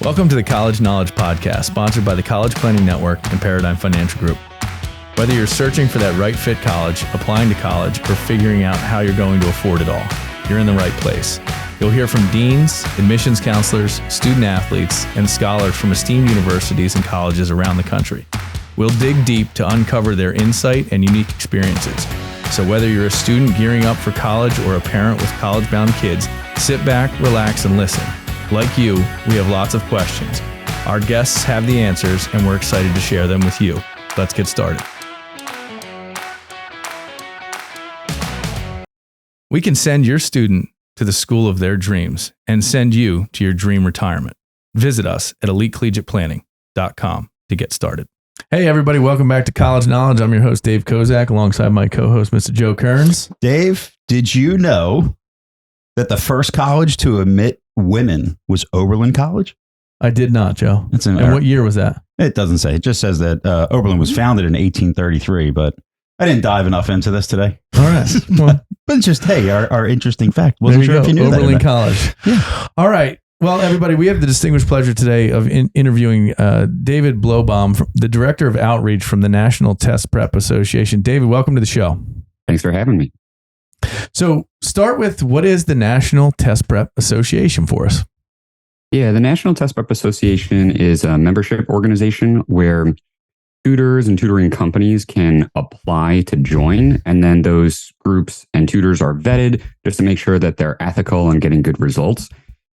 Welcome to the College Knowledge Podcast, sponsored by the College Planning Network and Paradigm Financial Group. Whether you're searching for that right fit college, applying to college, or figuring out how you're going to afford it all, you're in the right place. You'll hear from deans, admissions counselors, student athletes, and scholars from esteemed universities and colleges around the country. We'll dig deep to uncover their insight and unique experiences. So whether you're a student gearing up for college or a parent with college-bound kids, sit back, relax, and listen. Like you, we have lots of questions. Our guests have the answers, and we're excited to share them with you. Let's get started. We can send your student to the school of their dreams and send you to your dream retirement. Visit us at elitecollegiateplanning.com to get started. Hey, everybody. Welcome back to College Knowledge. I'm your host, Dave Kozak, alongside my co-host, Mr. Joe Kearns. Dave, did you know that the first college to admit women was Oberlin College? I did not, Joe. And what year was that? It doesn't say. It just says that Oberlin was founded in 1833, but I didn't dive enough into this today. All right. But it's just, hey, our interesting fact. Wasn't sure if you knew that. Oberlin College. Yeah. All right. Well, everybody, we have the distinguished pleasure today of interviewing David Blobaum, the Director of Outreach from the National Test Prep Association. David, welcome to the show. Thanks for having me. So start with, what is the National Test Prep Association for us? Yeah, the National Test Prep Association is a membership organization where tutors and tutoring companies can apply to join, and then those groups and tutors are vetted just to make sure that they're ethical and getting good results.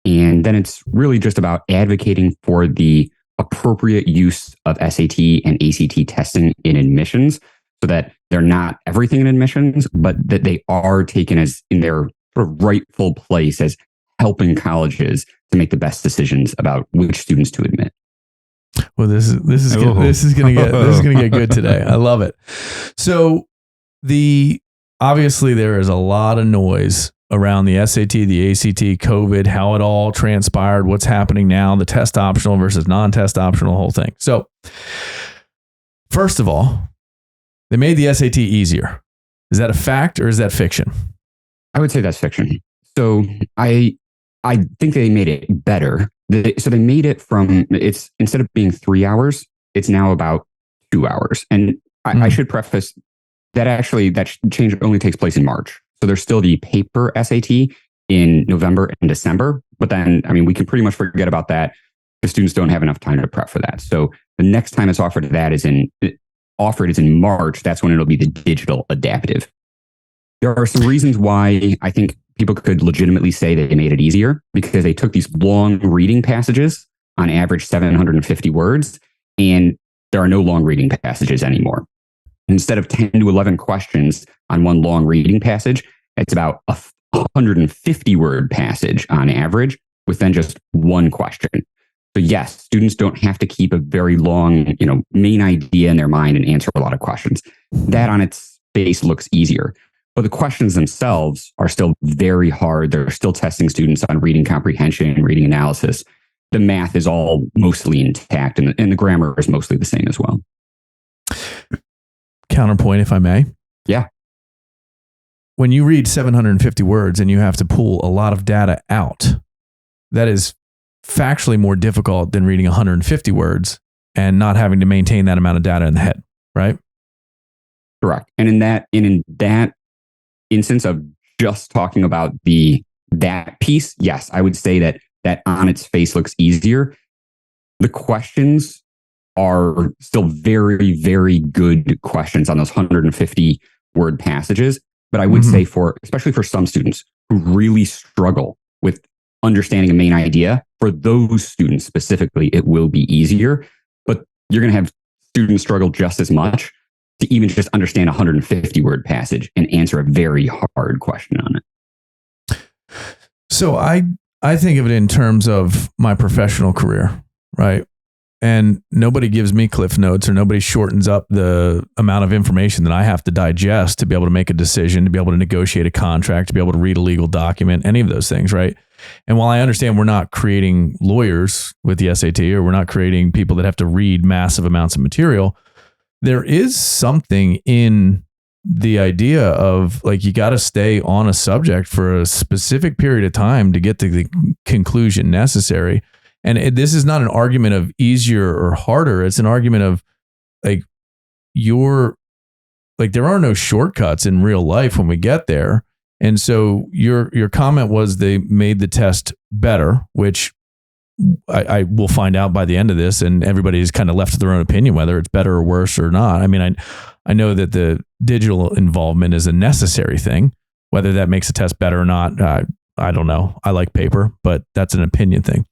And then it's really just about advocating for the appropriate use of SAT and ACT testing in admissions, so that they're not everything in admissions, but that they are taken as in their sort of rightful place as helping colleges to make the best decisions about which students to admit. Well, this is gonna get good today. I love it. So obviously there is a lot of noise around the SAT, the ACT, COVID, how it all transpired, what's happening now, the test optional versus non-test optional, whole thing. So first of all, they made the SAT easier. Is that a fact or is that fiction? I would say that's fiction. So I think they made it better. So they made it it's instead of being 3 hours, it's now about 2 hours. And I should preface that change only takes place in March. So there's still the paper SAT in November and December. But then, we can pretty much forget about that if students don't have enough time to prep for that. So the next time it's offered is in March. That's when it'll be the digital adaptive. There are some reasons why I think people could legitimately say they made it easier, because they took these long reading passages, on average 750 words, and there are no long reading passages anymore. Instead of 10 to 11 questions on one long reading passage, it's about a 150 word passage on average, with then just one question. So yes, students don't have to keep a very long, main idea in their mind and answer a lot of questions. That on its face looks easier. But the questions themselves are still very hard. They're still testing students on reading comprehension and reading analysis. The math is all mostly intact, and the grammar is mostly the same as well. Counterpoint, if I may. Yeah. When you read 750 words and you have to pull a lot of data out, that is factually more difficult than reading 150 words and not having to maintain that amount of data in the head, right? Correct. And in that instance of just talking about that piece, yes, I would say that on its face looks easier. The questions are still very, very good questions on those 150 word passages. But I would say especially for some students who really struggle with understanding a main idea, for those students specifically, it will be easier. But you're going to have students struggle just as much to even just understand a 150 word passage and answer a very hard question on it. So I think of it in terms of my professional career, right? And nobody gives me cliff notes, or nobody shortens up the amount of information that I have to digest to be able to make a decision, to be able to negotiate a contract, to be able to read a legal document, any of those things, right? And while I understand we're not creating lawyers with the SAT, or we're not creating people that have to read massive amounts of material, there is something in the idea of, like, you got to stay on a subject for a specific period of time to get to the conclusion necessary. And this is not an argument of easier or harder. It's an argument of like there are no shortcuts in real life when we get there. And so your comment was they made the test better, which I will find out by the end of this, and everybody's kind of left to their own opinion whether it's better or worse or not. I mean, I know that the digital involvement is a necessary thing. Whether that makes a test better or not, I don't know. I like paper, but that's an opinion thing.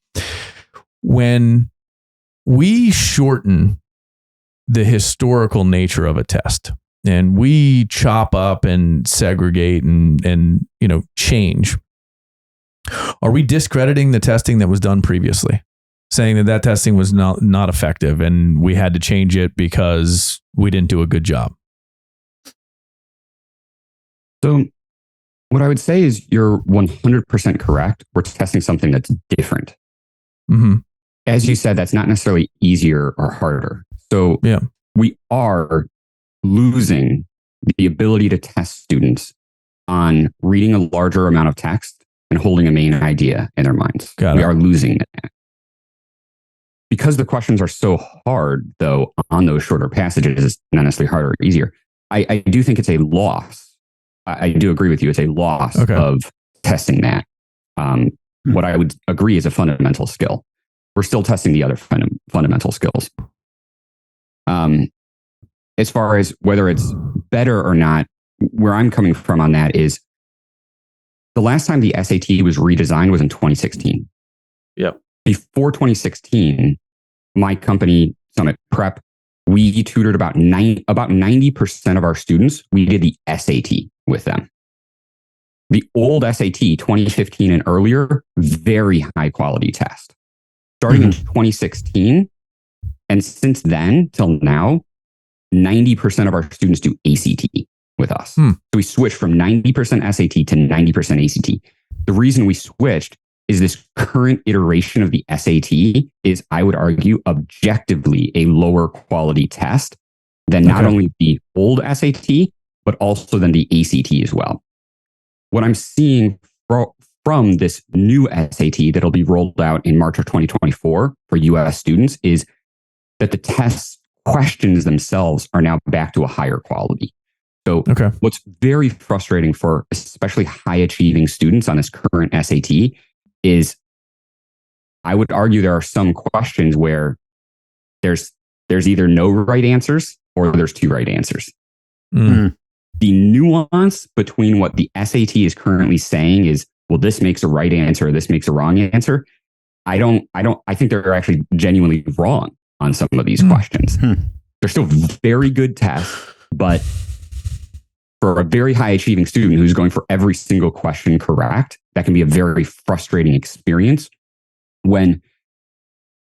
When we shorten the historical nature of a test and we chop up and segregate and change, are we discrediting the testing that was done previously, saying that testing was not effective and we had to change it because we didn't do a good job? So what I would say is you're 100% correct. We're testing something that's different. Mm-hmm. As you said, that's not necessarily easier or harder. So we are losing the ability to test students on reading a larger amount of text and holding a main idea in their minds. We are losing that. Because the questions are so hard, though, on those shorter passages, it's not necessarily harder or easier. I do think it's a loss. I do agree with you. It's a loss of testing that. What I would agree is a fundamental skill. We're still testing the other fundamental skills. As far as whether it's better or not, where I'm coming from on that is the last time the SAT was redesigned was in 2016. Yep. Before 2016, my company, Summit Prep, we tutored about 90% of our students. We did the SAT with them. The old SAT, 2015 and earlier, very high quality test. Starting in 2016, and since then till now, 90% of our students do ACT with us. So we switched from 90% SAT to 90% ACT. The reason we switched is this current iteration of the SAT is, I would argue, objectively a lower quality test than not only the old SAT, but also than the ACT as well. What I'm seeing from this new SAT that'll be rolled out in March of 2024 for US students is that the test questions themselves are now back to a higher quality. So what's very frustrating for especially high achieving students on this current SAT is, I would argue there are some questions where there's either no right answers or there's two right answers. The nuance between what the SAT is currently saying is, well, this makes a right answer, or this makes a wrong answer. I think they're actually genuinely wrong on some of these questions. They're still very good tests, but for a very high achieving student who's going for every single question correct, that can be a very frustrating experience when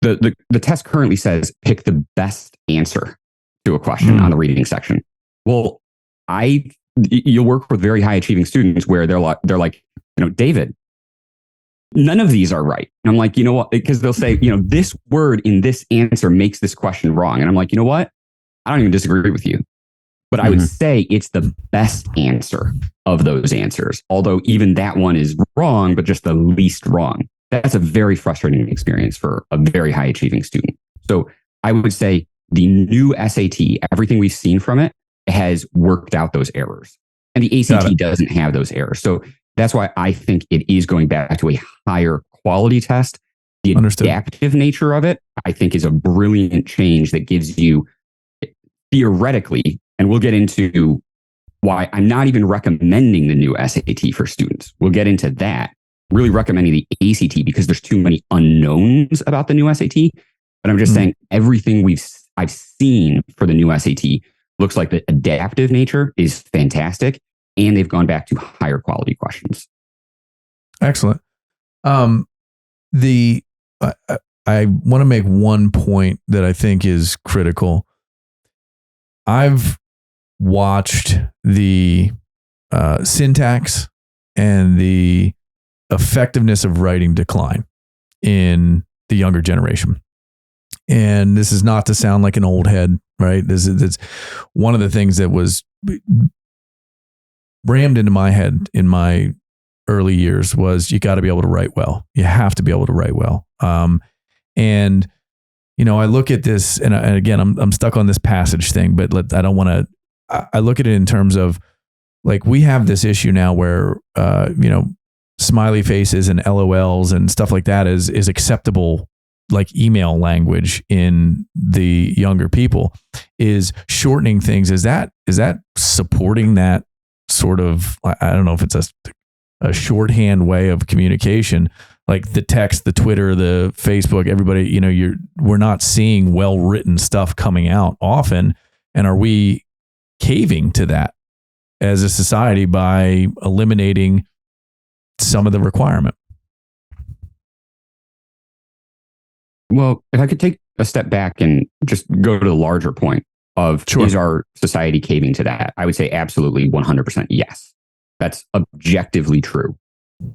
the test currently says pick the best answer to a question on the reading section. Well, you'll work with very high achieving students where they're like, David, none of these are right. And I'm like, you know what? Because they'll say, this word in this answer makes this question wrong. And I'm like, you know what? I don't even disagree with you. But I would say it's the best answer of those answers. Although even that one is wrong, but just the least wrong. That's a very frustrating experience for a very high achieving student. So I would say the new SAT, everything we've seen from it, has worked out those errors. And the ACT doesn't have those errors. So that's why I think it is going back to a higher quality test. The adaptive nature of it, I think, is a brilliant change that gives you, theoretically, and we'll get into why I'm not even recommending the new SAT for students. We'll get into that. Really recommending the ACT because there's too many unknowns about the new SAT. But I'm just saying everything I've seen for the new SAT looks like the adaptive nature is fantastic, and they've gone back to higher quality questions. Excellent. I want to make one point that I think is critical. I've watched the syntax and the effectiveness of writing decline in the younger generation. And this is not to sound like an old head, right? This is one of the things that was rammed into my head in my early years was you got to be able to write well. You have to be able to write well. And, I look at this and again, I'm stuck on this passage thing, but I don't want to, I look at it in terms of like, we have this issue now where, smiley faces and LOLs and stuff like that is acceptable, like email language in the younger people. Is shortening things. Is that supporting that sort of, I don't know if it's a shorthand way of communication, like the text, the Twitter, the Facebook, everybody, we're not seeing well-written stuff coming out often. And are we caving to that as a society by eliminating some of the requirement? Well, if I could take a step back and just go to the larger point of, is our society caving to that? I would say absolutely 100% yes. That's objectively true.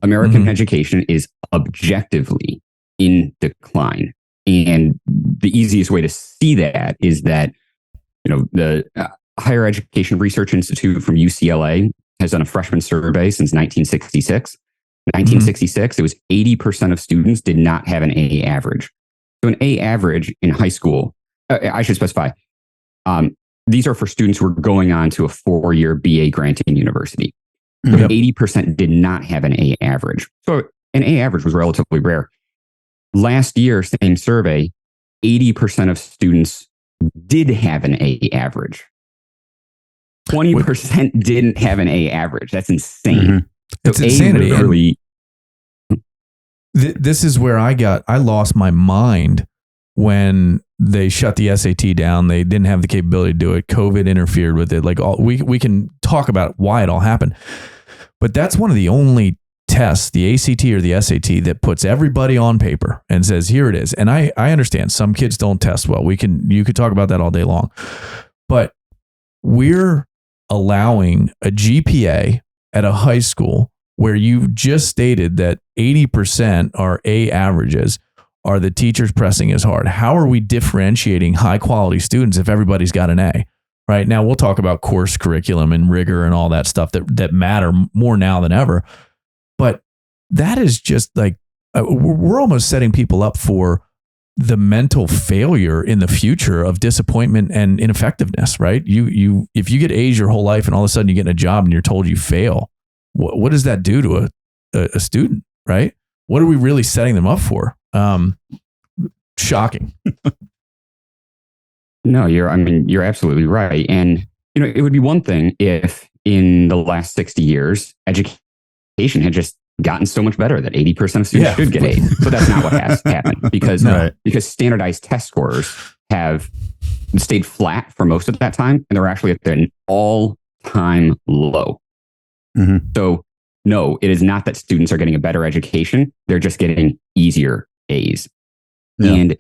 American education is objectively in decline. And the easiest way to see that is that, the Higher Education Research Institute from UCLA has done a freshman survey since 1966. In 1966, it was 80% of students did not have an A average. So an A average in high school, I should specify, these are for students who are going on to a 4-year BA granting university. So 80% did not have an A average. So an A average was relatively rare. Last year, same survey, 80% of students did have an A average. 20% didn't have an A average. That's insane. It's so insanity. This is where I lost my mind when they shut the SAT down. They didn't have the capability to do it. COVID interfered with it. Like we can talk about why it all happened, but that's one of the only tests, the ACT or the SAT, that puts everybody on paper and says, here it is. And I understand some kids don't test well. You could talk about that all day long, but we're allowing a GPA at a high school where you just stated that 80% are A averages. Are the teachers pressing as hard? How are we differentiating high quality students if everybody's got an A? Right now, we'll talk about course curriculum and rigor and all that stuff that matter more now than ever. But that is just like, we're almost setting people up for the mental failure in the future of disappointment and ineffectiveness, right? If you get A's your whole life and all of a sudden you get in a job and you're told you fail, what does that do to a student, right? What are we really setting them up for? Shocking. No, you're absolutely right. And, it would be one thing if in the last 60 years, education had just gotten so much better that 80% of students should get A's. But that's not what has happened because standardized test scores have stayed flat for most of that time. And they're actually at an all-time low. So no, it is not that students are getting a better education. They're just getting easier A's. And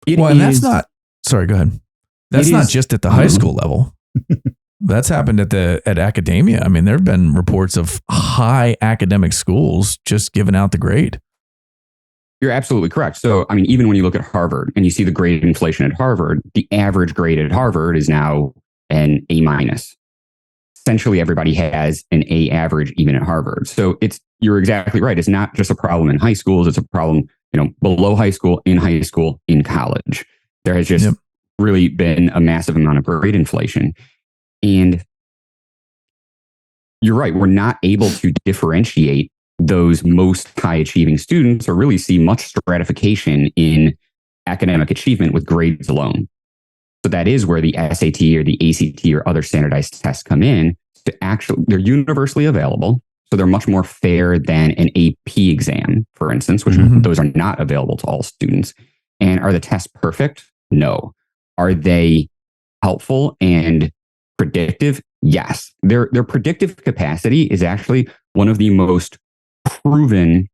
that's not, sorry, go ahead. That's not just at the high school level. That's happened at academia. I mean, there have been reports of high academic schools just giving out the grade. You're absolutely correct. So, even when you look at Harvard and you see the grade inflation at Harvard, the average grade at Harvard is now an A minus. Essentially, everybody has an A average even at Harvard. So you're exactly right. It's not just a problem in high schools. It's a problem, below high school, in college. There has just really been a massive amount of grade inflation. And you're right. We're not able to differentiate those most high achieving students or really see much stratification in academic achievement with grades alone. So that is where the SAT or the ACT or other standardized tests come in. They're universally available. So they're much more fair than an AP exam, for instance, which those are not available to all students. And are the tests perfect? No. Are they helpful and predictive? Yes. Their predictive capacity is actually one of the most proven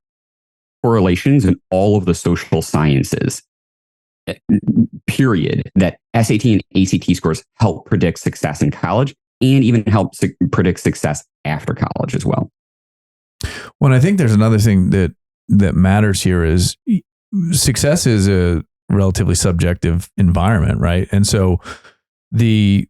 correlations in all of the social sciences. Period. That SAT and ACT scores help predict success in college and even help predict success after college as well. Well, I think there's another thing that matters here is success is a relatively subjective environment, right? And so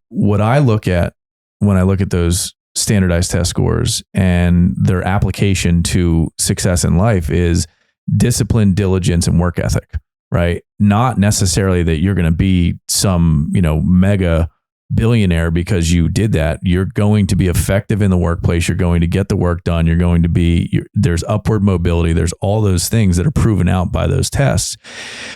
what I look at when I look at those standardized test scores and their application to success in life is discipline, diligence, and work ethic, right? Not necessarily that you're going to be some, mega billionaire because you did that. You're going to be effective in the workplace. You're going to get the work done. You're going to be, there's upward mobility. There's all those things that are proven out by those tests.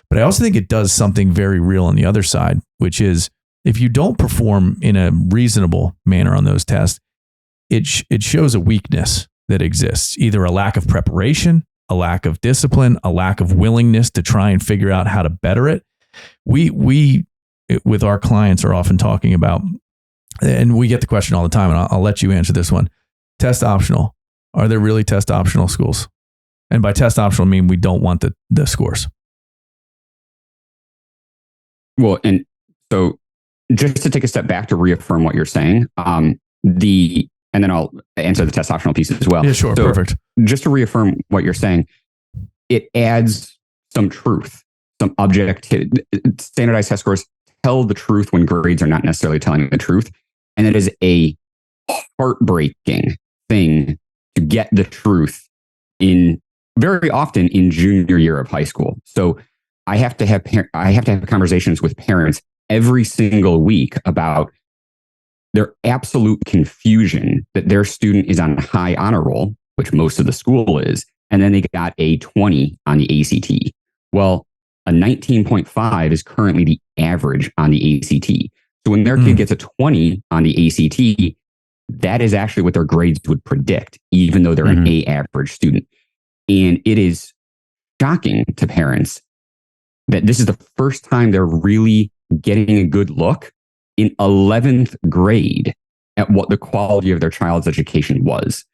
But I also think it does something very real on the other side, which is if you don't perform in a reasonable manner on those tests, it shows a weakness that exists, either a lack of preparation, a lack of discipline, a lack of willingness to try and figure out how to better it. We with our clients are often talking about, and we get the question all the time, and I'll let you answer this one. Test optional. Are there really test optional schools? And by test optional, I mean we don't want the scores. Well, and so just to take a step back to reaffirm what you're saying, and then I'll answer the test optional piece as well. Yeah, sure. So perfect. Just to reaffirm what you're saying, it adds some truth, some objectivity. Standardized test scores tell the truth when grades are not necessarily telling the truth. And it is a heartbreaking thing to get the truth very often in junior year of high school. So I have to have conversations with parents every single week about their absolute confusion that their student is on a high honor roll, which most of the school is, and then they got a 20 on the ACT. Well, a 19.5 is currently the average on the ACT. So when their kid gets a 20 on the ACT, that is actually what their grades would predict, even though they're an A average student. And it is shocking to parents that this is the first time they're really getting a good look in 11th grade at what the quality of their child's education was.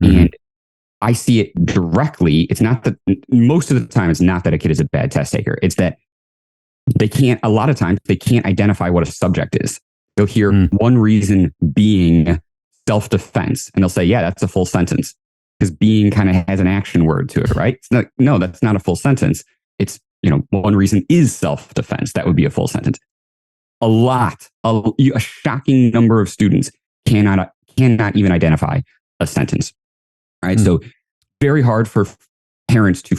And I see it directly. It's not that most of the time, it's not that a kid is a bad test taker. It's that a lot of times they can't identify what a subject is. They'll hear one reason being self-defense, and they'll say, yeah, that's a full sentence, because being kind of has an action word to it, right? It's not, no, that's not a full sentence. It's, one reason is self-defense. That would be a full sentence. A shocking number of students cannot even identify a sentence. Right. So very hard for parents to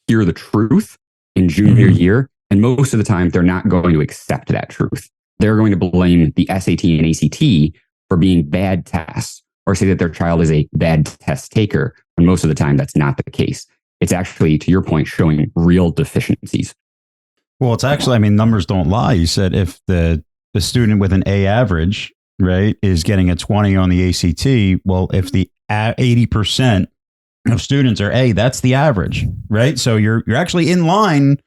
hear the truth in junior year. And most of the time, they're not going to accept that truth. They're going to blame the SAT and ACT for being bad tests, or say that their child is a bad test taker. When most of the time, that's not the case. It's actually, to your point, showing real deficiencies. Well, it's actually, numbers don't lie. You said if the student with an A average, right, is getting a 20 on the ACT, well, if the 80% of students are A, that's the average, right? So you're actually in line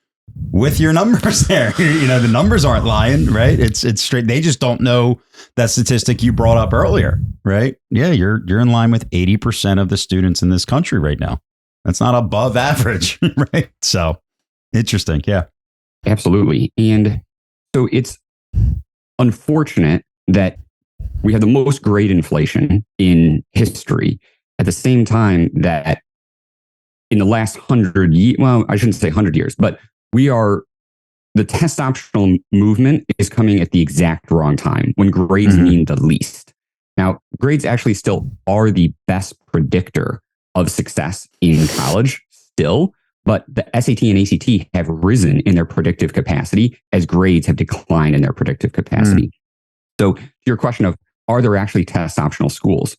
with your numbers there. The numbers aren't lying, right? It's straight. They just don't know that statistic you brought up earlier, right? Yeah, you're in line with 80% of the students in this country right now. That's not above average, right? So interesting. Yeah, absolutely. And so it's unfortunate that we have the most grade inflation in history at the same time that in the last 100 years, well, I shouldn't say 100 years, but the test optional movement is coming at the exact wrong time when grades mean the least. Now, grades actually still are the best predictor of success in college still, but the SAT and ACT have risen in their predictive capacity as grades have declined in their predictive capacity. So to your question of, are there actually test optional schools?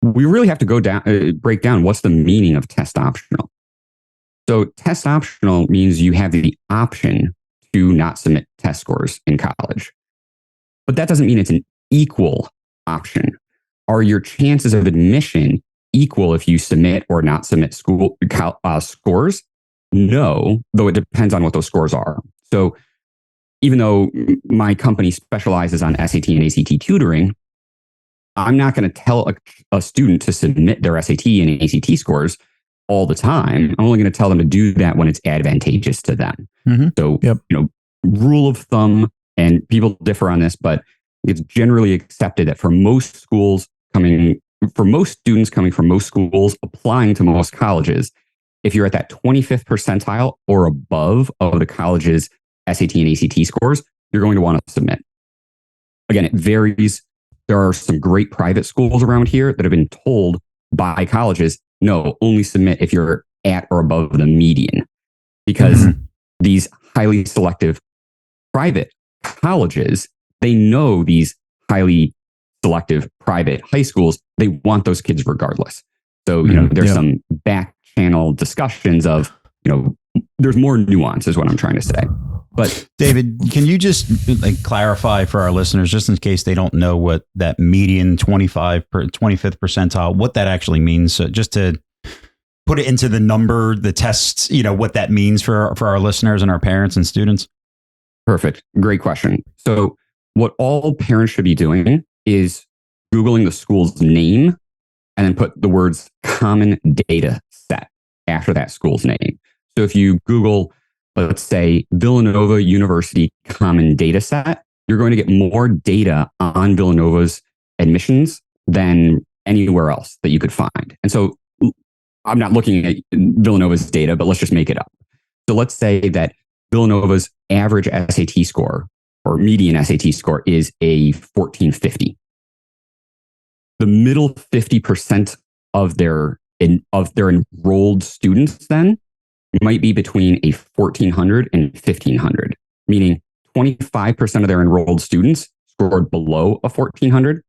We really have to break down what's the meaning of test optional. So test optional means you have the option to not submit test scores in college. But that doesn't mean it's an equal option. Are your chances of admission equal if you submit or not submit scores? No, though it depends on what those scores are. So even though my company specializes on SAT and ACT tutoring, I'm not going to tell a student to submit their SAT and ACT scores all the time. I'm only going to tell them to do that when it's advantageous to them. So, rule of thumb, and people differ on this, but it's generally accepted that for most students coming from most schools, applying to most colleges, if you're at that 25th percentile or above of the college's SAT and ACT scores, you're going to want to submit. Again, it varies. There are some great private schools around here that have been told by colleges, no, only submit if you're at or above the median, because these highly selective private colleges, they know these highly selective private high schools, they want those kids regardless. So, there's some back channel discussions of, there's more nuance is what I'm trying to say. But David, can you just clarify for our listeners, just in case they don't know what that median 25th percentile, what that actually means? So just to put it into the number, the tests, what that means for our listeners and our parents and students. Perfect. Great question. So what all parents should be doing is Googling the school's name and then put the words common data set after that school's name. So if you Google, let's say, Villanova University Common Data Set, you're going to get more data on Villanova's admissions than anywhere else that you could find. And so I'm not looking at Villanova's data, but let's just make it up. So let's say that Villanova's average SAT score or median SAT score is a 1450. The middle 50% of their enrolled students then might be between a 1400 and 1500, meaning 25% of their enrolled students scored below a 1400,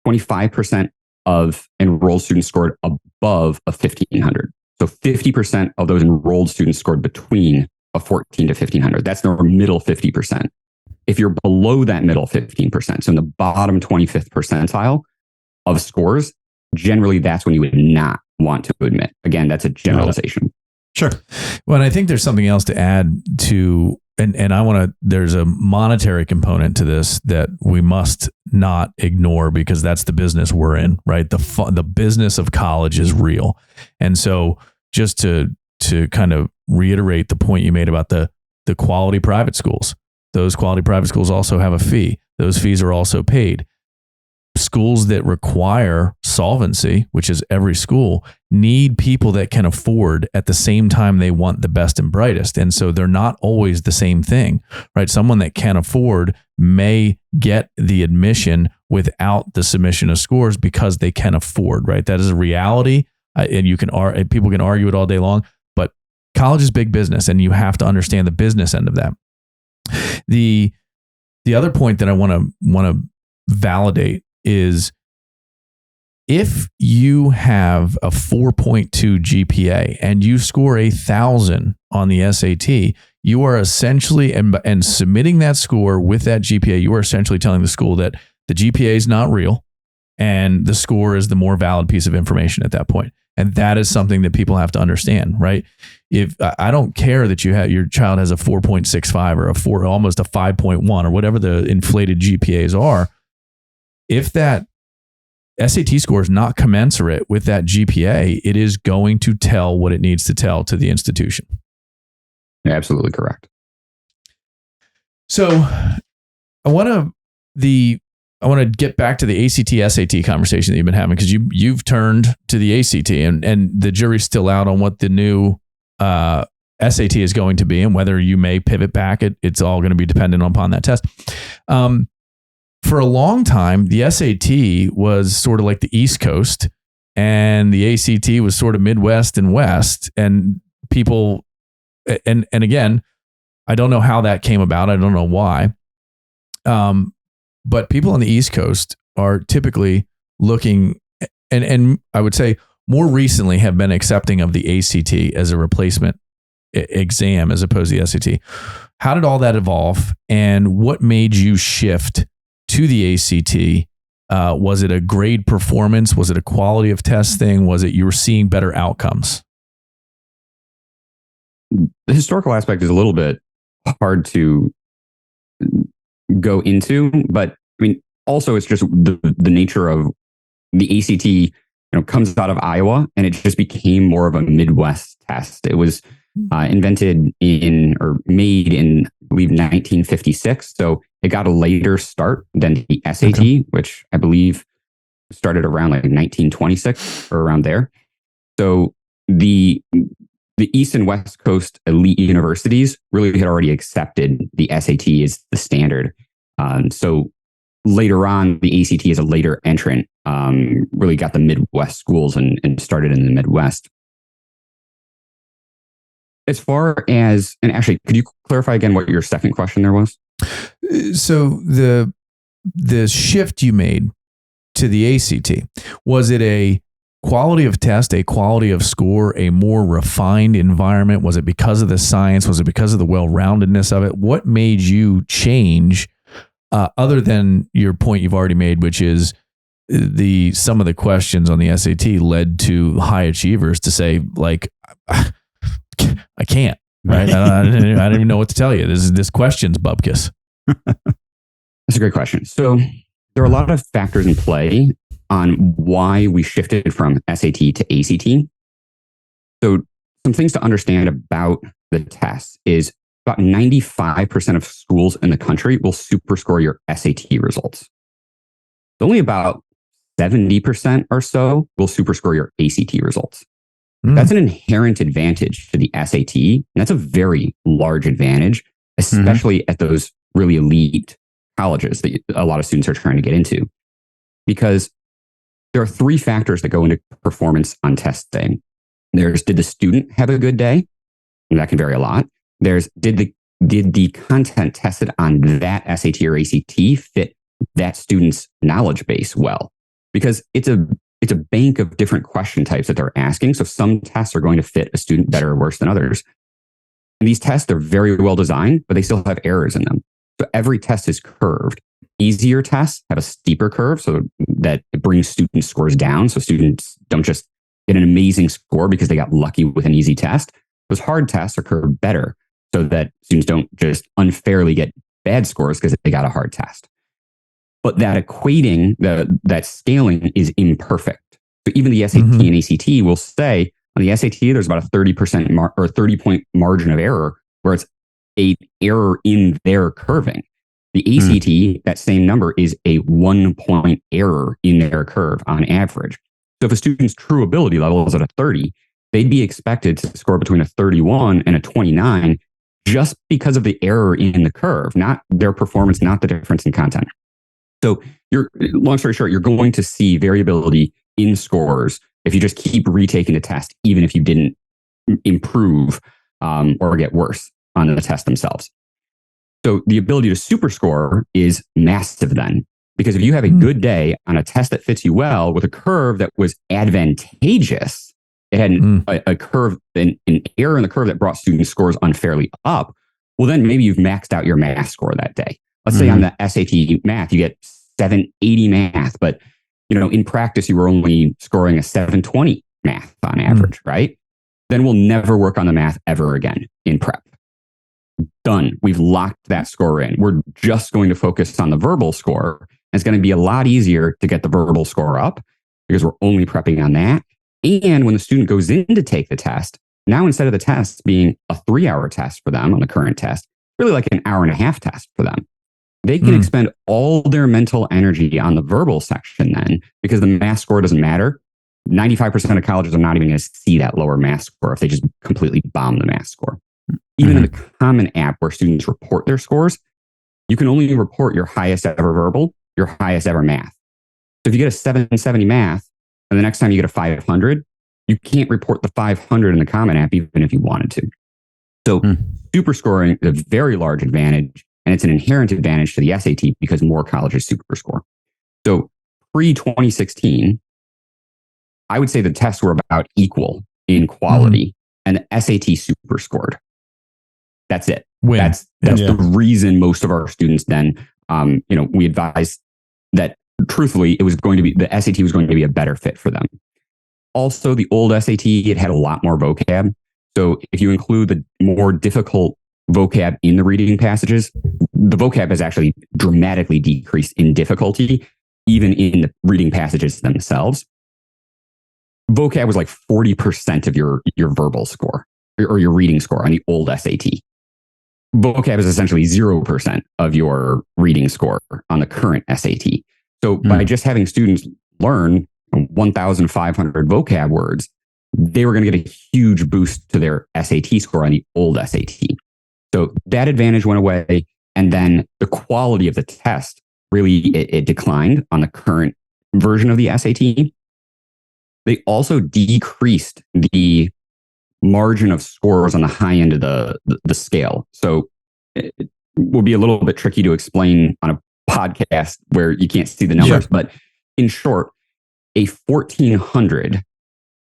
25% of enrolled students scored above a 1500. So 50% of those enrolled students scored between a 14 to 1500. That's their middle 50%. If you're below that middle 15%, so in the bottom 25th percentile of scores, generally that's when you would not want to admit. Again, that's a generalization. Sure. Well, and I think there's something else to add to, and I want to, there's a monetary component to this that we must not ignore, because that's the business we're in, right? The business of college is real. And so just to kind of reiterate the point you made about the quality private schools, those quality private schools also have a fee. Those fees are also paid. Schools that require solvency, which is every school, need people that can afford at the same time they want the best and brightest. And so they're not always the same thing, right? Someone that can afford may get the admission without the submission of scores because they can afford, right? That is a reality. And people can argue it all day long, but college is big business and you have to understand the business end of that. The other point that I want to validate is if you have a 4.2 GPA and you score 1,000 on the SAT, you are essentially, and submitting that score with that GPA, you are essentially telling the school that the GPA is not real and the score is the more valid piece of information at that point. And that is something that people have to understand, right? If I don't care that your child has a 4.65 or almost a 5.1 or whatever the inflated GPAs are, if that SAT score is not commensurate with that GPA, it is going to tell what it needs to tell to the institution. Yeah, absolutely correct. So I want to get back to the ACT SAT conversation that you've been having, because you've turned to the ACT and the jury's still out on what the new SAT is going to be and whether you may pivot back. It's all going to be dependent upon that test. For a long time, the SAT was sort of like the East Coast and the ACT was sort of Midwest and West, and people, and again, I don't know how that came about. I don't know why. But people on the East Coast are typically looking, and I would say more recently have been accepting of the ACT as a replacement exam as opposed to the SAT. How did all that evolve, and what made you shift to the ACT? Was it a grade performance? Was it a quality of test thing? Was it you were seeing better outcomes? The historical aspect is a little bit hard to go into, but I mean, also it's just the nature of the ACT, comes out of Iowa, and it just became more of a Midwest test. It was invented or made in, I believe, 1956. So it got a later start than the SAT, which I believe started around like 1926 or around there. So the East and West Coast elite universities really had already accepted the SAT as the standard. So later on, the ACT as a later entrant really got the Midwest schools and started in the Midwest. as far as, and actually, could you clarify again what your second question there was? So the shift you made to the ACT, was it a quality of test, a quality of score, a more refined environment? Was it because of the science? Was it because of the well-roundedness of it? What made you change, other than your point you've already made, which is some of the questions on the SAT led to high achievers to say, like, I can't, right? I don't even know what to tell you. This question's bupkis. That's a great question. So there are a lot of factors in play on why we shifted from SAT to ACT. So some things to understand about the test is about 95% of schools in the country will superscore your SAT results. Only about 70% or so will superscore your ACT results. That's an inherent advantage to the SAT, and that's a very large advantage, especially at those really elite colleges that a lot of students are trying to get into. Because there are three factors that go into performance on testing. There's, did the student have a good day? And that can vary a lot. There's, did the content tested on that SAT or ACT fit that student's knowledge base well? Because it's a bank of different question types that they're asking. So some tests are going to fit a student better or worse than others. And these tests are very well designed, but they still have errors in them. So every test is curved. Easier tests have a steeper curve so that it brings student scores down. So students don't just get an amazing score because they got lucky with an easy test. Those hard tests are curved better so that students don't just unfairly get bad scores because they got a hard test. But that equating, that scaling is imperfect. So even the SAT and ACT will say on the SAT, there's about a 30% or 30-point margin of error where it's an error in their curving. The ACT, that same number is a 1-point error in their curve on average. So if a student's true ability level is at a 30, they'd be expected to score between a 31 and a 29 just because of the error in the curve, not their performance, not the difference in content. So long story short, you're going to see variability in scores if you just keep retaking the test, even if you didn't improve or get worse on the test themselves. So the ability to superscore is massive then, because if you have a good day on a test that fits you well with a curve that was advantageous, it had a curve, an error in the curve that brought student scores unfairly up, well, then maybe you've maxed out your math score that day. Let's say on the SAT math, you get 780 math, but in practice, you were only scoring a 720 math on average, right? Then we'll never work on the math ever again in prep. Done. We've locked that score in. We're just going to focus on the verbal score. And it's going to be a lot easier to get the verbal score up because we're only prepping on that. And when the student goes in to take the test, now instead of the test being a 3-hour test for them on the current test, really like an 1.5-hour test for them. They can expend all their mental energy on the verbal section then, because the math score doesn't matter. 95% of colleges are not even going to see that lower math score if they just completely bomb the math score. Even in the Common App where students report their scores, you can only report your highest ever verbal, your highest ever math. So if you get a 770 math, and the next time you get a 500, you can't report the 500 in the Common App even if you wanted to. So super scoring is a very large advantage. And it's an inherent advantage to the SAT because more colleges superscore. So pre-2016, I would say the tests were about equal in quality and the SAT superscored. That's it. That's the reason most of our students then, we advised that truthfully, it was going to be, the SAT was going to be a better fit for them. Also, the old SAT, it had a lot more vocab. So if you include the more difficult vocab in the reading passages, the vocab has actually dramatically decreased in difficulty, even in the reading passages themselves. Vocab was like 40% of your verbal score or your reading score on the old SAT. Vocab is essentially 0% of your reading score on the current SAT. So by just having students learn 1,500 vocab words, they were going to get a huge boost to their SAT score on the old SAT. So that advantage went away. And then the quality of the test really, it declined on the current version of the SAT. They also decreased the margin of scores on the high end of the scale. So it will be a little bit tricky to explain on a podcast where you can't see the numbers. Sure. But in short, a 1400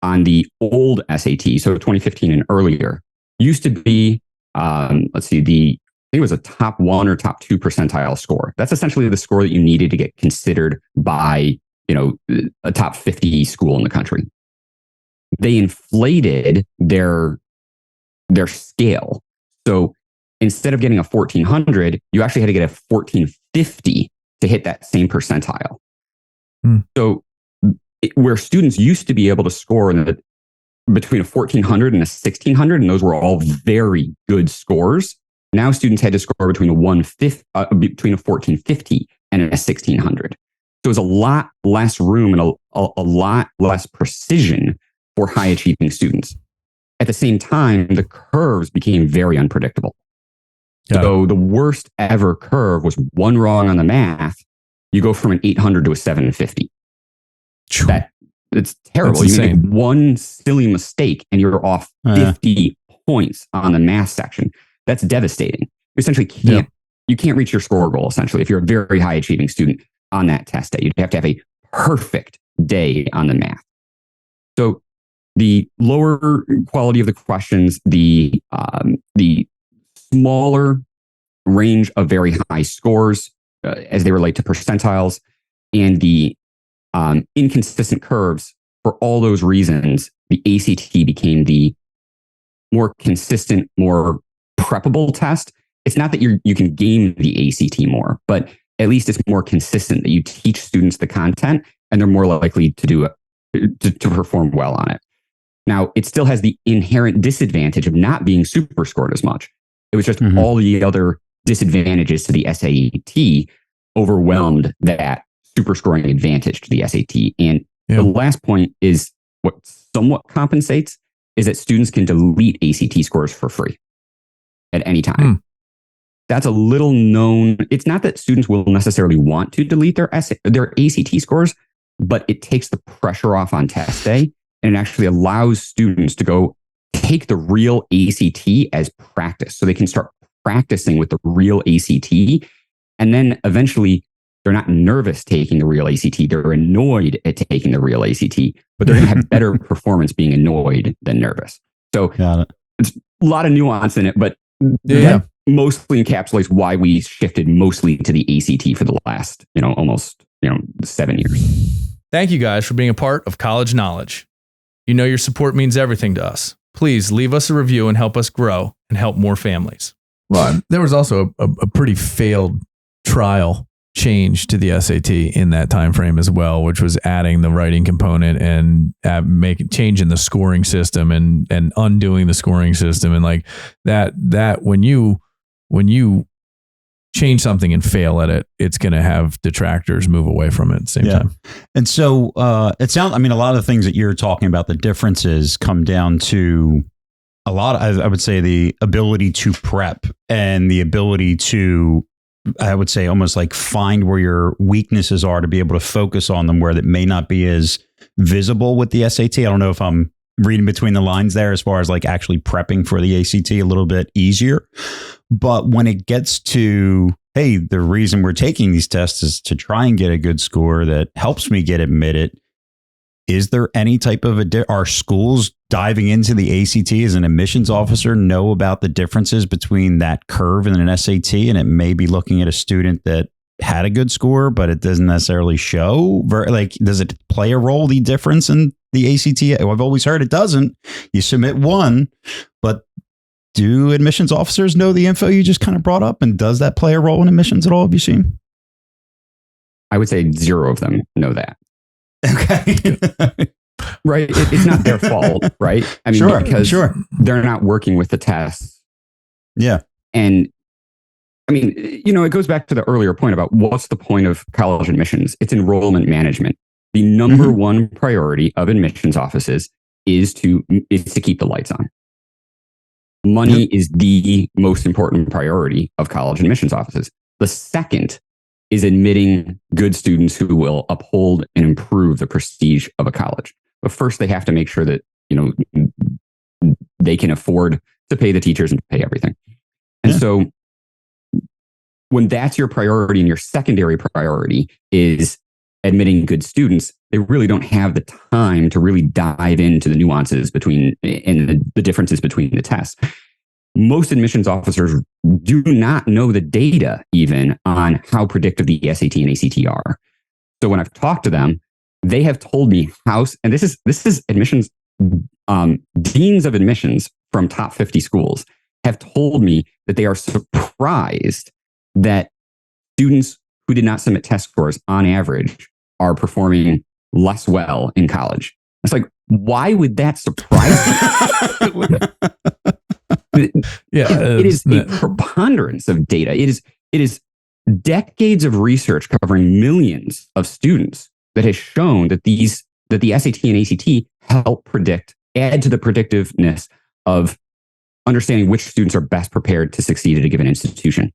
on the old SAT, so 2015 and earlier, used to be, I think it was a top 1 or top 2 percentile score. That's essentially the score that you needed to get considered by, a top 50 school in the country. They inflated their scale. So instead of getting a 1400, you actually had to get a 1450 to hit that same percentile. So where students used to be able to score between a 1400 and a 1600, and those were all very good scores. Now students had to score between a 1450 and a 1600. So it was a lot less room and a lot less precision for high achieving students. At the same time, the curves became very unpredictable. So the worst ever curve was one wrong on the math. You go from an 800 to a 750. It's terrible. You make one silly mistake and you're off 50 points on the math section. That's devastating. You essentially can't reach your score goal, essentially, if you're a very high achieving student on that test day. You'd have to have a perfect day on the math. So the lower quality of the questions, the smaller range of very high scores as they relate to percentiles, and the inconsistent curves, for all those reasons, the ACT became the more consistent, more preppable test. It's not that you can game the ACT more, but at least it's more consistent, that you teach students the content and they're more likely to do it, to perform well on it. Now, it still has the inherent disadvantage of not being super scored as much. It was just all the other disadvantages to the SAT overwhelmed that super scoring advantage to the SAT. And the last point is what somewhat compensates is that students can delete ACT scores for free at any time. That's a little known. It's not that students will necessarily want to delete their ACT scores, but it takes the pressure off on test day, and it actually allows students to go take the real ACT as practice, so they can start practicing with the real ACT, and then eventually they're not nervous taking the real ACT. They're annoyed at taking the real ACT, but they're going to have better performance being annoyed than nervous. So it's a lot of nuance in it, but that mostly encapsulates why we shifted mostly to the ACT for the last, almost, 7 years. Thank you guys for being a part of College Knowledge. Your support means everything to us. Please leave us a review and help us grow and help more families. Well, there was also a pretty failed trial change to the SAT in that time frame as well, which was adding the writing component and changing the scoring system and undoing the scoring system, and like that when you change something and fail at it, it's going to have detractors move away from it at the same time. And so it sounds, a lot of the things that you're talking about, the differences come down to a lot of, I would say, the ability to prep and the ability to, I would say, almost like find where your weaknesses are to be able to focus on them where that may not be as visible with the SAT. I don't know if I'm reading between the lines there as far as like actually prepping for the ACT a little bit easier. But when it gets to, hey, the reason we're taking these tests is to try and get a good score that helps me get admitted. Is there any type of are schools diving into the ACT as an admissions officer know about the differences between that curve and an SAT, and it may be looking at a student that had a good score, but it doesn't necessarily show? Like, does it play a role, the difference in the ACT? I've always heard it doesn't. You submit one, but do admissions officers know the info you just kind of brought up? And does that play a role in admissions at all? Have you seen? I would say 0 of them know that. Okay. Right. It's not their fault, right? Because they're not working with the tests. Yeah. And it goes back to the earlier point about what's the point of college admissions? It's enrollment management. The number one priority of admissions offices is to keep the lights on. Money is the most important priority of college admissions offices. The second is admitting good students who will uphold and improve the prestige of a college. But first, they have to make sure that, they can afford to pay the teachers and pay everything. And so when that's your priority and your secondary priority is admitting good students, they really don't have the time to really dive into the nuances between and the differences between the tests. Most admissions officers do not know the data even on how predictive the SAT and ACT are. So when I've talked to them, they have told me and this is admissions, deans of admissions from top 50 schools have told me that they are surprised that students who did not submit test scores on average are performing less well in college. It's like, why would that surprise you? It is a preponderance of data. It is decades of research covering millions of students that has shown that the SAT and ACT help add to the predictiveness of understanding which students are best prepared to succeed at a given institution.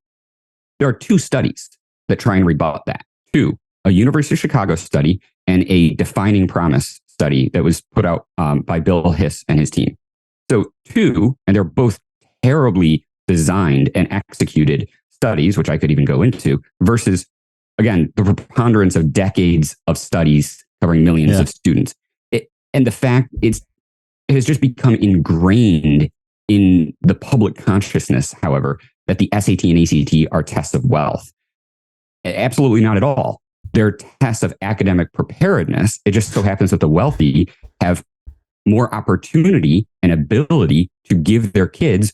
There are 2 studies that try and rebut that. 2, a University of Chicago study and a Defining Promise study that was put out by Bill Hiss and his team. So 2, and they're both terribly designed and executed studies, which I could even go into, versus, again, the preponderance of decades of studies covering millions of students. And the fact it has just become ingrained in the public consciousness, however, that the SAT and ACT are tests of wealth. Absolutely not at all. They're tests of academic preparedness. It just so happens that the wealthy have more opportunity and ability to give their kids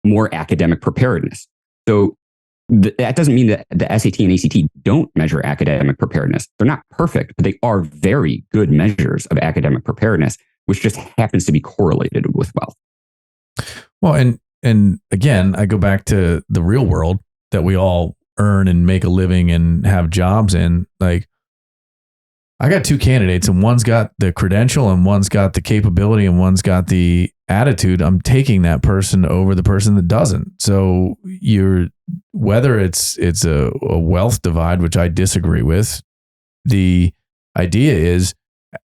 more academic preparedness. So that doesn't mean that the SAT and ACT don't measure academic preparedness. They're not perfect, but they are very good measures of academic preparedness, which just happens to be correlated with wealth. Well, and again, I go back to the real world that we all earn and make a living and have jobs in. Like, I got 2 candidates, and one's got the credential and one's got the capability and one's got the attitude. I'm taking that person over the person that doesn't. So whether it's a wealth divide, which I disagree with, the idea is,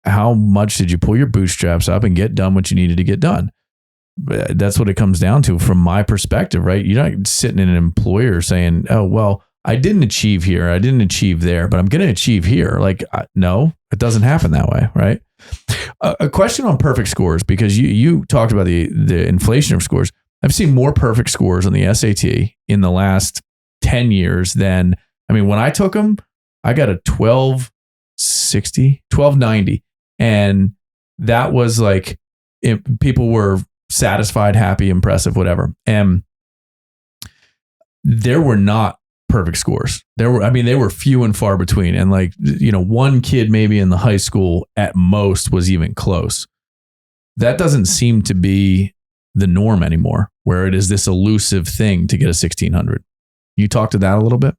how much did you pull your bootstraps up and get done what you needed to get done? That's what it comes down to from my perspective, right? You're not sitting in an employer saying, oh, well, I didn't achieve here, I didn't achieve there, but I'm going to achieve here. Like, no, it doesn't happen that way, right? A question on perfect scores, because you talked about the inflation of scores. I've seen more perfect scores on the SAT in the last 10 years than, when I took them, I got a 1290. And that was like, people were satisfied, happy, impressive, whatever. And there were not perfect scores. They were few and far between. And one kid maybe in the high school at most was even close. That doesn't seem to be the norm anymore, where it is this elusive thing to get a 1600. You talk to that a little bit?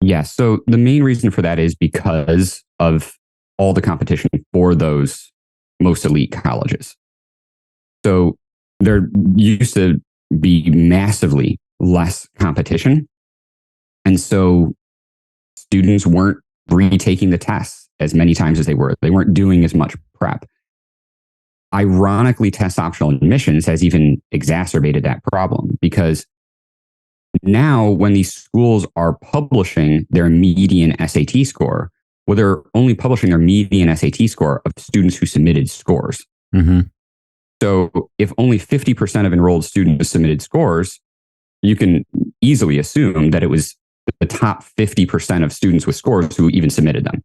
Yeah. So the main reason for that is because of all the competition for those most elite colleges. So there used to be massively less competition. And so students weren't retaking the tests as many times as they were. They weren't doing as much prep. Ironically, test optional admissions has even exacerbated that problem, because now when these schools are publishing their median SAT score, well, they're only publishing their median SAT score of students who submitted scores. Mm-hmm. So if only 50% of enrolled students submitted scores, you can easily assume that it was the top 50% of students with scores who even submitted them.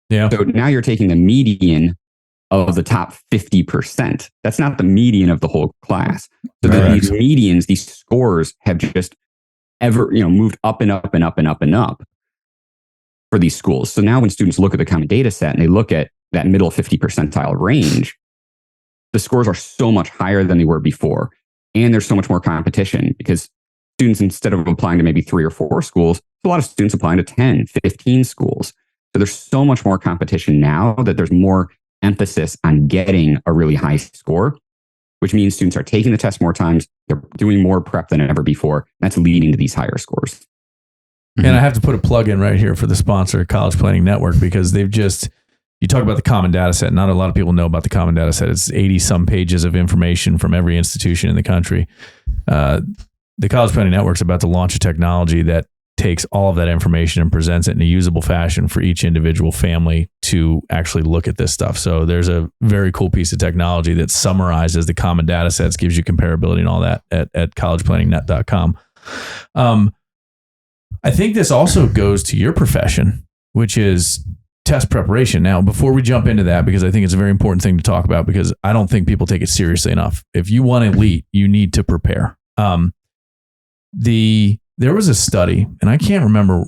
Yeah. So now you're taking the median of the top 50%. That's not the median of the whole class. So these medians, these scores have just moved up and up and up and up and up for these schools. So now when students look at the common data set and they look at that middle 50 percentile range, the scores are so much higher than they were before. And there's so much more competition, because students, instead of applying to maybe 3 or 4 schools, a lot of students applying to 10, 15 schools. So there's so much more competition now that there's more emphasis on getting a really high score, which means students are taking the test more times. They're doing more prep than ever before. That's leading to these higher scores. And I have to put a plug in right here for the sponsor, College Planning Network, because they've just you talk about the common data set. Not a lot of people know about the common data set. It's 80 some pages of information from every institution in the country. The College Planning Network is about to launch a technology that takes all of that information and presents it in a usable fashion for each individual family to actually look at this stuff. So there's a very cool piece of technology that summarizes the common data sets, gives you comparability and all that at collegeplanningnet.com. I think this also goes to your profession, which is test preparation. Now, before we jump into that, because I think it's a very important thing to talk about, because I don't think people take it seriously enough. If you want elite, you need to prepare. There was a study, and I can't remember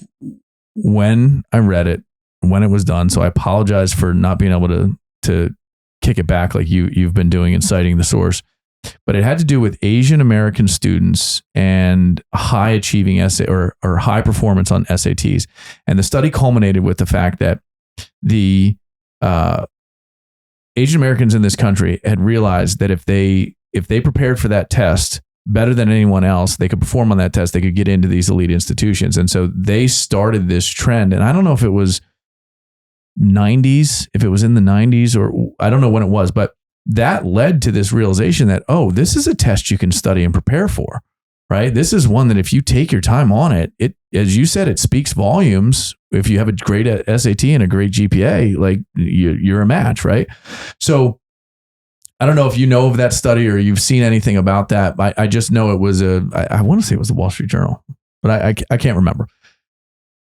when I read it, when it was done. So I apologize for not being able to kick it back like you've been doing and citing the source. But it had to do with Asian American students and high achieving essay or high performance on SATs. And the study culminated with the fact that the Asian Americans in this country had realized that if they prepared for that test better than anyone else, they could perform on that test, they could get into these elite institutions. And so they started this trend. And I don't know if it was 90s, if it was in the 90s, or I don't know when it was, but that led to this realization that, oh, this is a test you can study and prepare for, right? This is one that if you take your time on it, as you said, it speaks volumes. If you have a great SAT and a great GPA, like you're a match, right? So I don't know if you know of that study or you've seen anything about that. I just know it was I want to say it was the Wall Street Journal, but I can't remember.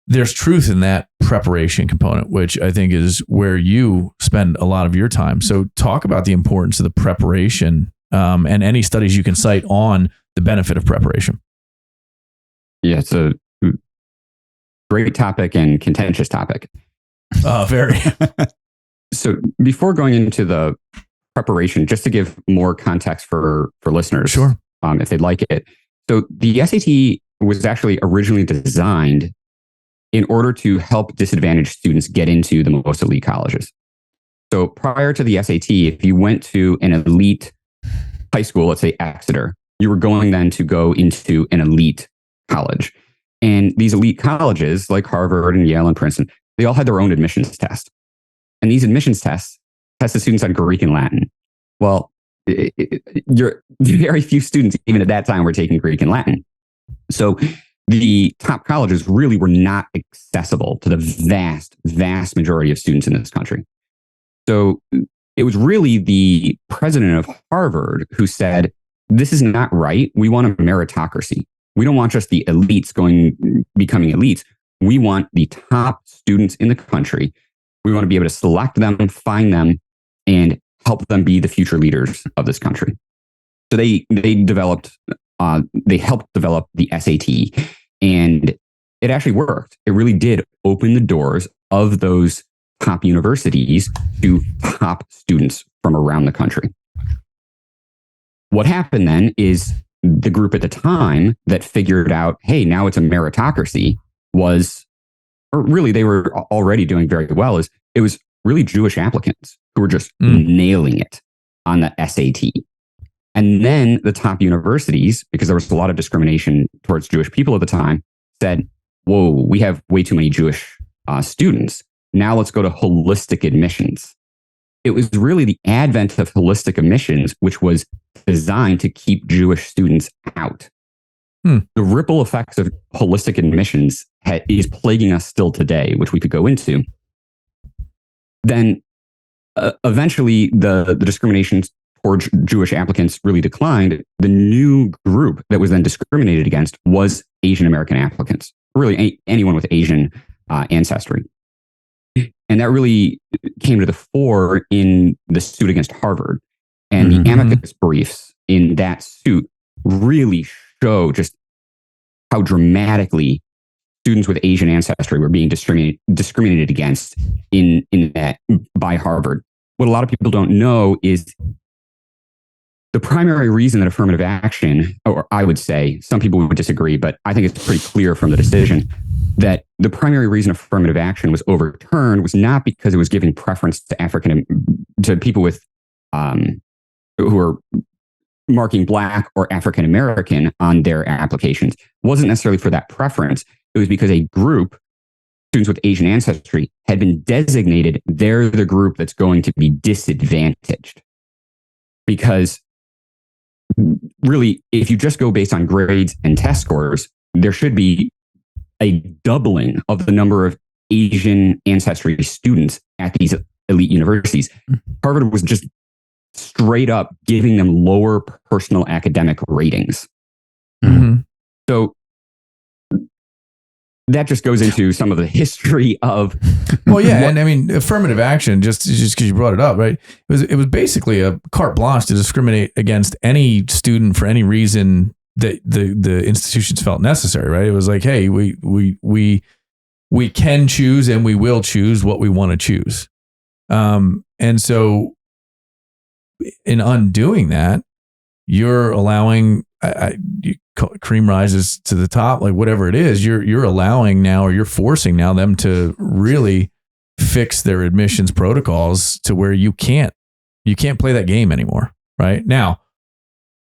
There's truth in that preparation component, which I think is where you spend a lot of your time. So talk about the importance of the preparation and any studies you can cite on the benefit of preparation. Yeah, it's a great topic and contentious topic. Very. So before going into the preparation, just to give more context for listeners, sure, if they'd like it. So the SAT was actually originally designed in order to help disadvantaged students get into the most elite colleges. So prior to the SAT, if you went to an elite high school, let's say Exeter, you were going then to go into an elite college. And these elite colleges like Harvard and Yale and Princeton, they all had their own admissions test. And these admissions tests test the students on Greek and Latin. Well, very few students, even at that time, were taking Greek and Latin. So the top colleges really were not accessible to the vast, vast majority of students in this country. So it was really the president of Harvard who said, this is not right. We want a meritocracy. We don't want just the elites becoming elites. We want the top students in the country. We want to be able to select them, find them, and help them be the future leaders of this country. So they helped develop the SAT, and it actually worked. It really did open the doors of those top universities to top students from around the country. What happened then is the group at the time that figured out, hey, now it's a meritocracy or really they were already doing very well, it was really Jewish applicants who were just nailing it on the SAT. And then the top universities, because there was a lot of discrimination towards Jewish people at the time, said, whoa, we have way too many Jewish students. Now let's go to holistic admissions. It was really the advent of holistic admissions, which was designed to keep Jewish students out. The ripple effects of holistic admissions is plaguing us still today, which we could go into. Then eventually the discrimination towards Jewish applicants really declined. The new group that was then discriminated against was Asian American applicants, really anyone with Asian ancestry. And that really came to the fore in the suit against Harvard. And the amicus briefs in that suit really show just how dramatically students with Asian ancestry were being discriminated against in that by Harvard. What a lot of people don't know is the primary reason that affirmative action, or I would say, some people would disagree, but I think it's pretty clear from the decision that the primary reason affirmative action was overturned was not because it was giving preference to people with who are marking Black or African American on their applications. It wasn't necessarily for that preference. It was because a group, students with Asian ancestry had been designated they're the group that's going to be disadvantaged. Because really, if you just go based on grades and test scores, there should be a doubling of the number of Asian ancestry students at these elite universities. Harvard was just straight up giving them lower personal academic ratings. Mm-hmm. So that just goes into some of the history of. Well, yeah, and I mean, affirmative action. Just because you brought it up, right? It was basically a carte blanche to discriminate against any student for any reason that the institutions felt necessary, right? It was like, hey, we can choose and we will choose what we want to choose, and so in undoing that, you're allowing. You call it cream rises to the top, like whatever it is, you're allowing now, or you're forcing now them to really fix their admissions protocols to where you can't play that game anymore. Right now,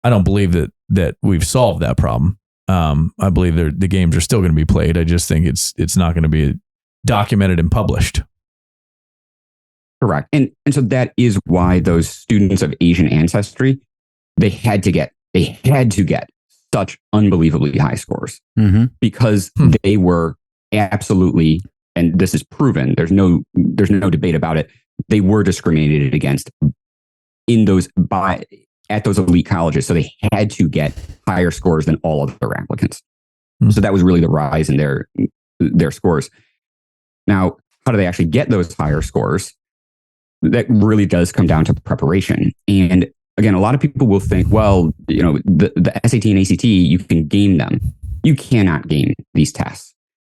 I don't believe that we've solved that problem. I believe the games are still going to be played. I just think it's not going to be documented and published. Correct. And so that is why those students of Asian ancestry, they had to get such unbelievably high scores because they were absolutely, and this is proven, there's no debate about it, they were discriminated against at those elite colleges. So they had to get higher scores than all of their applicants. So that was really the rise in their scores. Now, how do they actually get those higher scores? That really does come down to preparation. And again, a lot of people will think, well, the SAT and ACT, you can game them. You cannot game these tests.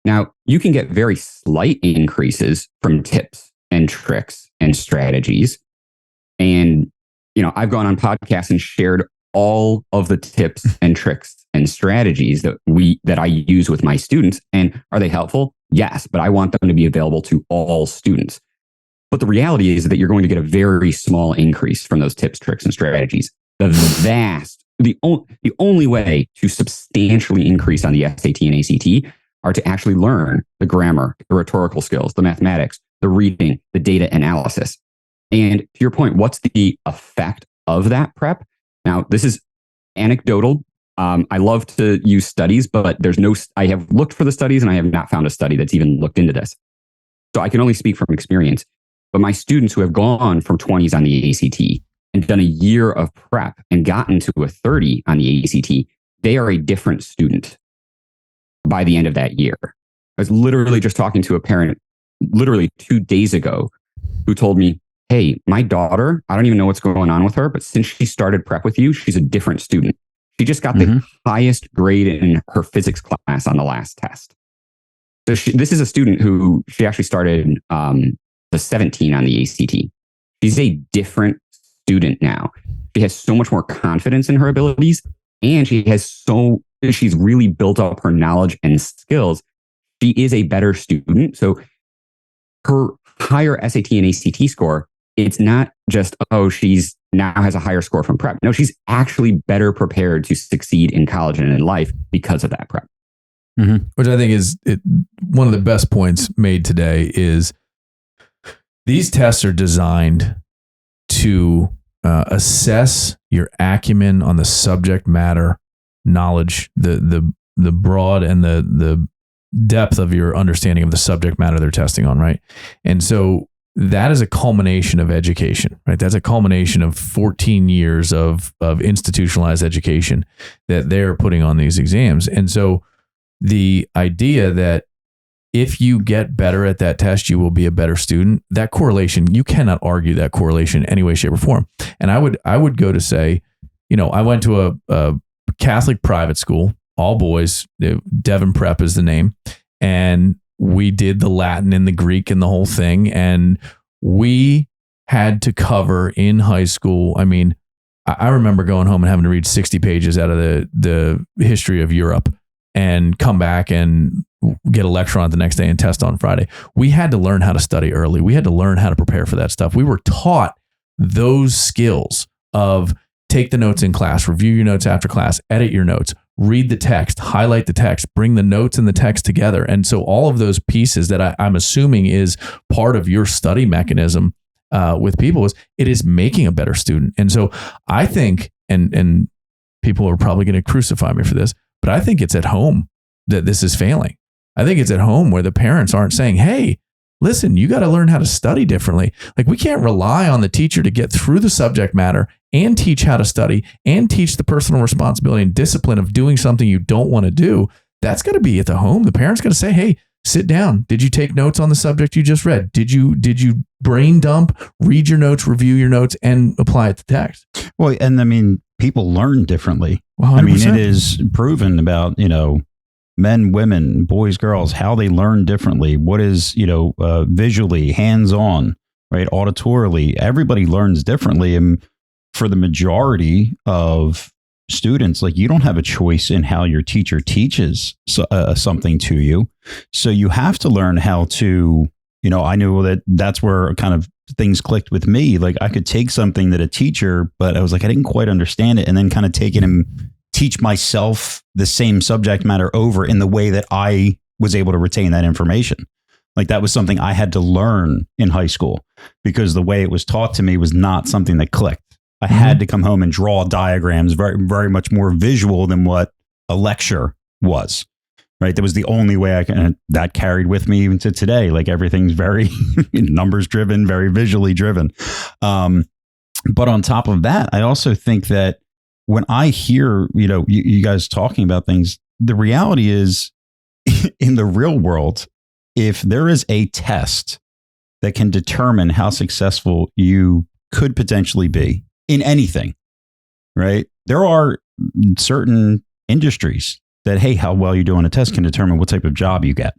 Now, you can get very slight increases from tips and tricks and strategies. And, I've gone on podcasts and shared all of the tips and tricks and strategies that I use with my students. And are they helpful? Yes, but I want them to be available to all students. But the reality is that you're going to get a very small increase from those tips, tricks, and strategies. The only way to substantially increase on the SAT and ACT are to actually learn the grammar, the rhetorical skills, the mathematics, the reading, the data analysis. And to your point, what's the effect of that prep? Now, this is anecdotal. I love to use studies, but I have looked for the studies and I have not found a study that's even looked into this. So I can only speak from experience. But my students who have gone from 20s on the ACT and done a year of prep and gotten to a 30 on the ACT, they are a different student by the end of that year. I was literally just talking to a parent literally 2 days ago who told me, hey, my daughter, I don't even know what's going on with her, but since she started prep with you, she's a different student. She just got the highest grade in her physics class on the last test. So this is a student who she actually started the 17 on the ACT. She's a different student now. She has so much more confidence in her abilities, and she's really built up her knowledge and skills. She is a better student. So her higher SAT and ACT score, it's not just, she's now has a higher score from prep. No, she's actually better prepared to succeed in college and in life because of that prep. Which I think is one of the best points made today is these tests are designed to assess your acumen on the subject matter knowledge, the broad and the depth of your understanding of the subject matter they're testing on, right? And so that is a culmination of education, right? That's a culmination of 14 years of institutionalized education that they're putting on these exams. And so the idea that if you get better at that test, you will be a better student. That correlation, you cannot argue that correlation in any way, shape, or form. And I would go to say, I went to a Catholic private school, all boys. Devon Prep is the name, and we did the Latin and the Greek and the whole thing. And we had to cover in high school. I mean, I remember going home and having to read 60 pages out of the history of Europe and come back and get a lecture on it the next day and test on Friday. We had to learn how to study early. We had to learn how to prepare for that stuff. We were taught those skills of take the notes in class, review your notes after class, edit your notes, read the text, highlight the text, bring the notes and the text together. And so all of those pieces that I'm assuming is part of your study mechanism with people it is making a better student. And so I think, and people are probably going to crucify me for this, but I think it's at home that this is failing. I think it's at home where the parents aren't saying, hey, listen, you got to learn how to study differently. Like, we can't rely on the teacher to get through the subject matter and teach how to study and teach the personal responsibility and discipline of doing something you don't want to do. That's got to be at the home. The parent's got to say, hey, sit down. Did you take notes on the subject you just read? Did you brain dump, read your notes, review your notes, and apply it to text? Well, and I mean, people learn differently. 100%. I mean, it is proven about, men, women, boys, girls, how they learn differently. What is, visually, hands-on, right? Auditorily, everybody learns differently. And for the majority of students, like, you don't have a choice in how your teacher teaches something to you. So you have to learn how to, I knew that's where kind of things clicked with me. Like, I could take something that a teacher, but I was like, I didn't quite understand it. And then kind of take it and teach myself the same subject matter over in the way that I was able to retain that information. Like, that was something I had to learn in high school because the way it was taught to me was not something that clicked. I had to come home and draw diagrams, very, very much more visual than what a lecture was, right? That was the only way that carried with me even to today. Like, everything's very numbers driven, very visually driven. But on top of that, I also think that when I hear, you guys talking about things, the reality is in the real world, if there is a test that can determine how successful you could potentially be in anything, right? There are certain industries that, hey, how well you do on a test can determine what type of job you get.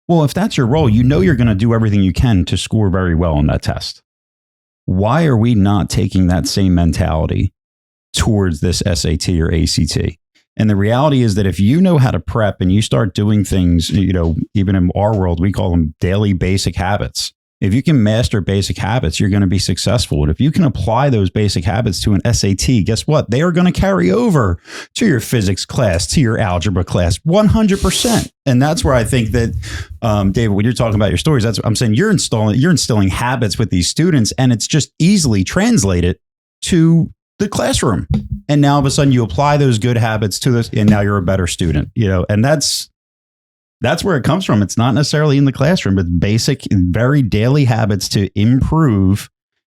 Well, if that's your role, you're going to do everything you can to score very well on that test. Why are we not taking that same mentality towards this SAT or ACT? And the reality is that if you know how to prep and you start doing things, even in our world, we call them daily basic habits. If you can master basic habits, you're going to be successful. And if you can apply those basic habits to an SAT, guess what? They are going to carry over to your physics class, to your algebra class, 100%. And that's where I think that, David, when you're talking about your stories, that's what I'm saying. You're instilling habits with these students, and it's just easily translated to the classroom. And now all of a sudden you apply those good habits to this, and now you're a better student, and that's where it comes from. It's not necessarily in the classroom, but basic, very daily habits to improve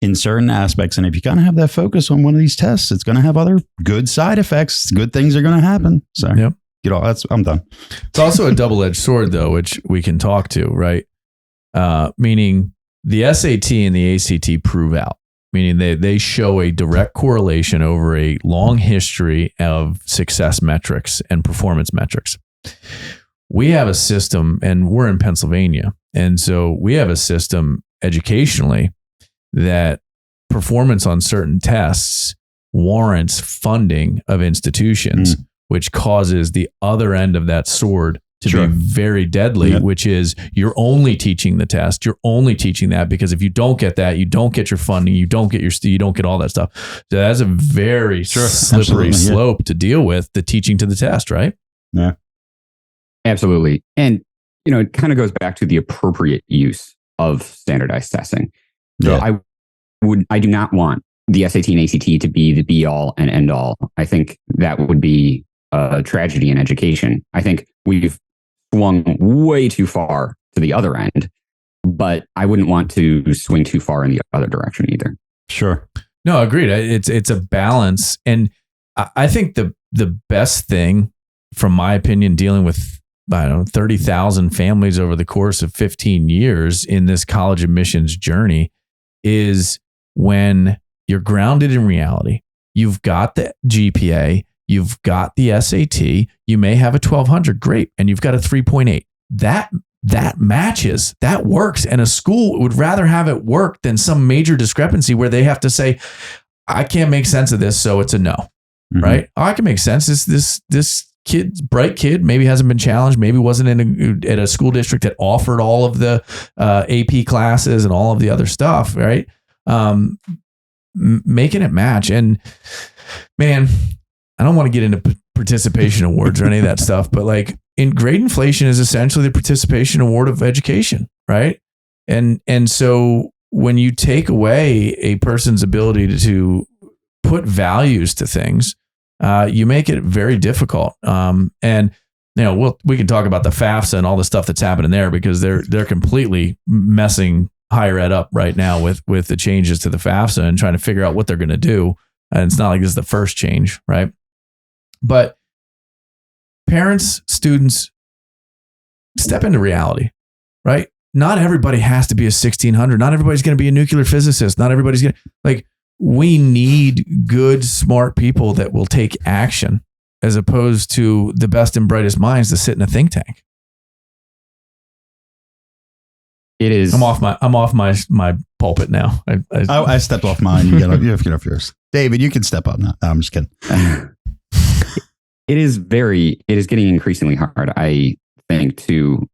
in certain aspects. And if you kind of have that focus on one of these tests, it's going to have other good side effects. Good things are going to happen. So yep. I'm done. It's also a double-edged sword, though, which we can talk to, right? Meaning the SAT and the ACT prove out. Meaning they show a direct correlation over a long history of success metrics and performance metrics. We have a system, and we're in Pennsylvania, and so we have a system educationally that performance on certain tests warrants funding of institutions, which causes the other end of that sword to be very deadly, which is you're only teaching the test. You're only teaching that because if you don't get that, you don't get your funding, you don't get all that stuff. So that's a very slippery slope to deal with, the teaching to the test, right? Yeah. Absolutely. And, it kind of goes back to the appropriate use of standardized testing. So I do not want the SAT and ACT to be the be all and end all. I think that would be a tragedy in education. I think we've swung way too far to the other end, but I wouldn't want to swing too far in the other direction either. Sure. No, agreed. It's a balance. And I think the best thing, from my opinion, dealing with 30,000 families over the course of 15 years in this college admissions journey is when you're grounded in reality. You've got the GPA, you've got the SAT, you may have a 1200, great, and you've got a 3.8. That matches, that works. And a school would rather have it work than some major discrepancy where they have to say, I can't make sense of this, so it's a no, right? Oh, I can make sense. This bright kid, maybe hasn't been challenged, maybe wasn't at a school district that offered all of the AP classes and all of the other stuff, right? Making it match. And man, I don't want to get into participation awards or any of that stuff, but like in grade inflation is essentially the participation award of education, right? And so when you take away a person's ability to put values to things, you make it very difficult. And we can talk about the FAFSA and all the stuff that's happening there, because they're completely messing higher ed up right now with the changes to the FAFSA and trying to figure out what they're going to do. And it's not like this is the first change, right? But parents, students, step into reality, right? Not everybody has to be a 1600. Not everybody's going to be a nuclear physicist. Not everybody's going to, like, we need good, smart people that will take action, as opposed to the best and brightest minds to sit in a think tank. It is. I'm off my pulpit now. I stepped off mine. You have to get off yours. David, you can step up now. No, I'm just kidding. It is getting increasingly hard, I think, to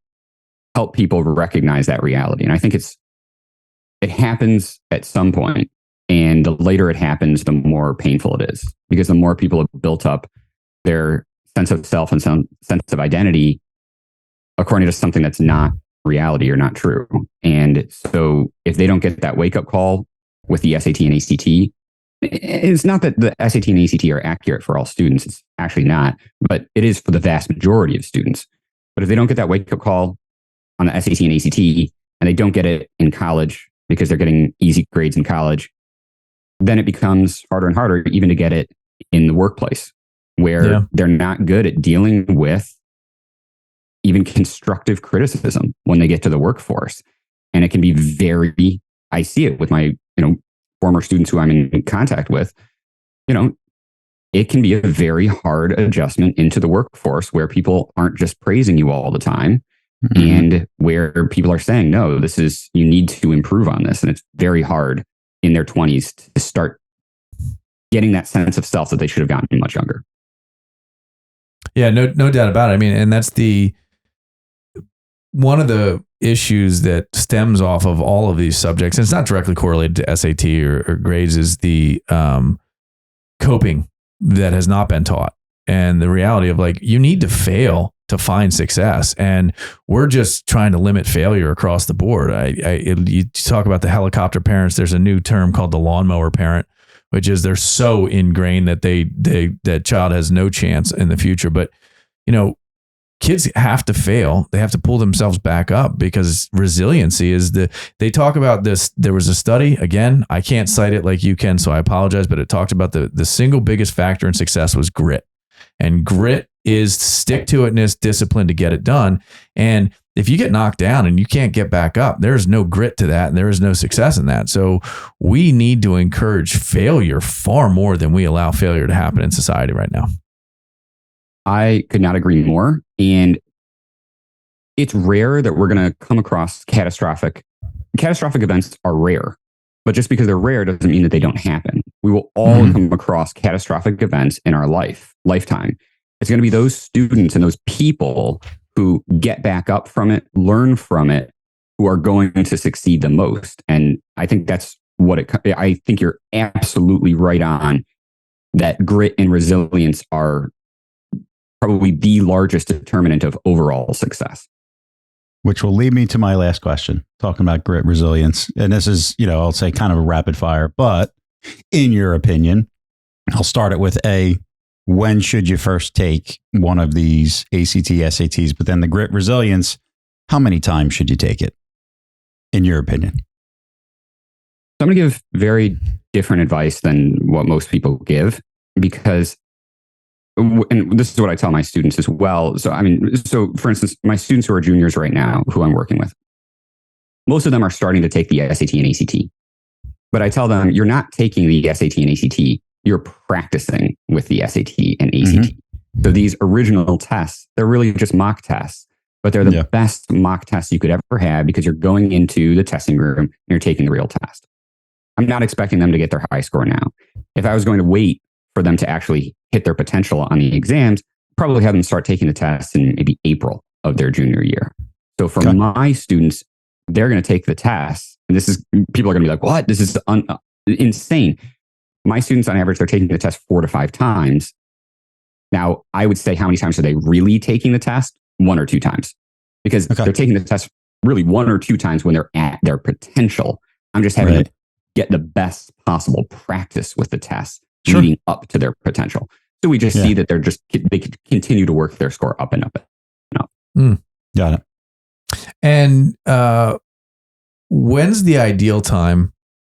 help people recognize that reality. And I think it happens at some point, and the later it happens, the more painful it is, because the more people have built up their sense of self and some sense of identity according to something that's not reality or not true. And so if they don't get that wake-up call with the SAT and ACT, it's not that the SAT and ACT are accurate for all students. It's actually not, but it is for the vast majority of students. But if they don't get that wake-up call on the SAT and ACT, and they don't get it in college because they're getting easy grades in college, then it becomes harder and harder even to get it in the workplace, where they're not good at dealing with even constructive criticism when they get to the workforce. And it can be I see it with my, former students who I'm in contact with. It can be a very hard adjustment into the workforce, where people aren't just praising you all the time, and where people are saying, no, you need to improve on this. And it's very hard in their 20s to start getting that sense of self that they should have gotten much younger. Yeah, no doubt about it. I mean, and that's one of the issues that stems off of all of these subjects, and it's not directly correlated to SAT or grades, is the coping that has not been taught. And the reality of, like, you need to fail to find success. And we're just trying to limit failure across the board. You talk about the helicopter parents. There's a new term called the lawnmower parent, which is they're so ingrained that that child has no chance in the future. But, kids have to fail. They have to pull themselves back up, because resiliency is they talk about this. There was a study, again, I can't cite it like you can, so I apologize, but it talked about the single biggest factor in success was grit. And grit is stick-to-itness, discipline to get it done. And if you get knocked down and you can't get back up, there is no grit to that, and there is no success in that. So we need to encourage failure far more than we allow failure to happen in society right now. I could not agree more. And it's rare that we're going to come across catastrophic events are rare, but just because they're rare doesn't mean that they don't happen. We will all come across catastrophic events in our lifetime. It's going to be those students and those people who get back up from it, learn from it, who are going to succeed the most. And I think that's I think you're absolutely right on that. Grit and resilience are probably the largest determinant of overall success. Which will lead me to my last question, talking about grit, resilience. And this is, I'll say kind of a rapid fire, but in your opinion, I'll start it with when should you first take one of these ACT, SATs? But then the grit, resilience, how many times should you take it, in your opinion? So I'm going to give very different advice than what most people give, because, and this is what I tell my students as well. So for instance, my students who are juniors right now, who I'm working with, most of them are starting to take the SAT and ACT. But I tell them, you're not taking the SAT and ACT, you're practicing with the SAT and ACT. So these original tests, they're really just mock tests, but they're the best mock tests you could ever have, because you're going into the testing room and you're taking the real test. I'm not expecting them to get their high score now. If I was going to wait for them to actually hit their potential on the exams, probably have them start taking the tests in maybe April of their junior year. So for my students, they're going to take the tests, and people are going to be like, what? This is insane. My students on average, they're taking the test 4 to 5 times. Now, I would say, how many times are they really taking the test? 1 or 2 times, because they're taking the test really 1 or 2 times when they're at their potential. I'm just having to get the best possible practice with the test leading up to their potential. So we just see that they continue to work their score up and up and up. Got it. And when's the ideal time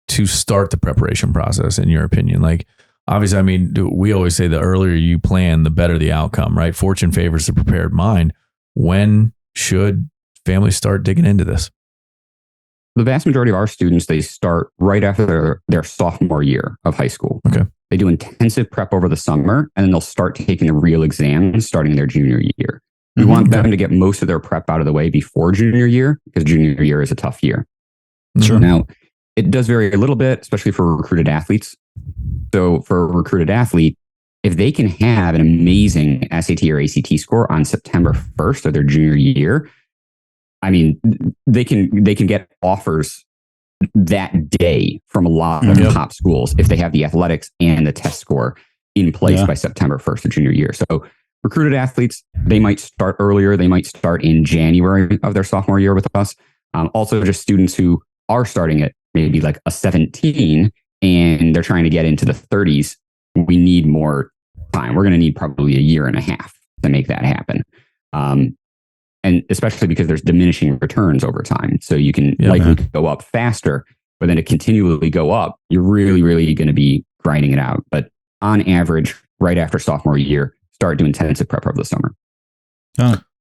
to start the preparation process, in your opinion? Like, obviously, I mean, we always say the earlier you plan, the better the outcome, right? Fortune favors the prepared mind. When should families start digging into this? The vast majority of our students, they start right after their sophomore year of high school. Okay. They do intensive prep over the summer, and then they'll start taking the real exams starting their junior year. We want them to get most of their prep out of the way before junior year, because junior year is a tough year. Sure. Now, it does vary a little bit, especially for recruited athletes. So for a recruited athlete, if they can have an amazing SAT or ACT score on September 1st of their junior year, I mean, they can get offers that day from a lot of top schools if they have the athletics and the test score in place by September 1st of junior year. So recruited athletes, they might start earlier. They might start in January of their sophomore year with us. Also, just students who are starting at maybe like a 17 and they're trying to get into the 30s. We need more time. We're going to need probably a year and a half to make that happen. And especially because there's diminishing returns over time. So you can likely go up faster, but then to continually go up, you're really, really going to be grinding it out. But on average, right after sophomore year, start doing intensive prep over the summer.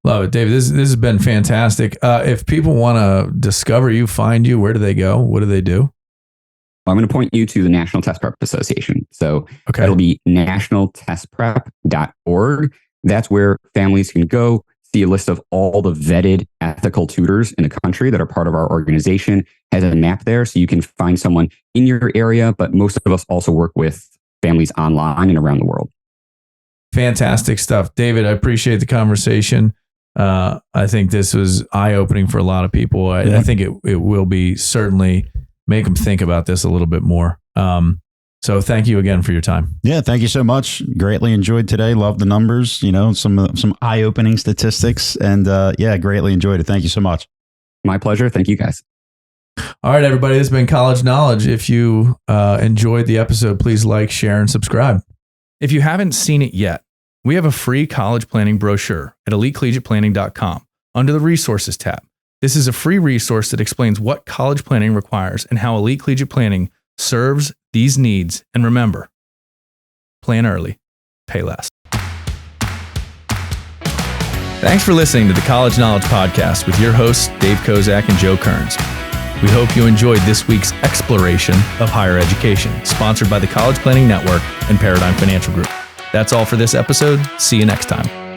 Love it, David. This has been fantastic. If people want to discover you, find you, where do they go? What do they do? I'm going to point you to the National Test Prep Association. So it'll be nationaltestprep.org. That's where families can go, see a list of all the vetted ethical tutors in the country that are part of our organization. Has a map there, so you can find someone in your area, but most of us also work with families online and around the world. Fantastic stuff. David, I appreciate the conversation. I think this was eye-opening for a lot of people. I think it will be certainly make them think about this a little bit more. So thank you again for your time. Yeah, thank you so much. Greatly enjoyed today. Love the numbers, some eye-opening statistics, and greatly enjoyed it. Thank you so much. My pleasure. Thank you, guys. All right, everybody. This has been College Knowledge. If you enjoyed the episode, please like, share, and subscribe. If you haven't seen it yet, we have a free college planning brochure at elitecollegiateplanning.com under the Resources tab. This is a free resource that explains what college planning requires and how Elite Collegiate Planning serves these needs. And remember, plan early, pay less. Thanks for listening to the College Knowledge Podcast with your hosts, Dave Kozak and Joe Kearns. We hope you enjoyed this week's exploration of higher education, sponsored by the College Planning Network and Paradigm Financial Group. That's all for this episode. See you next time.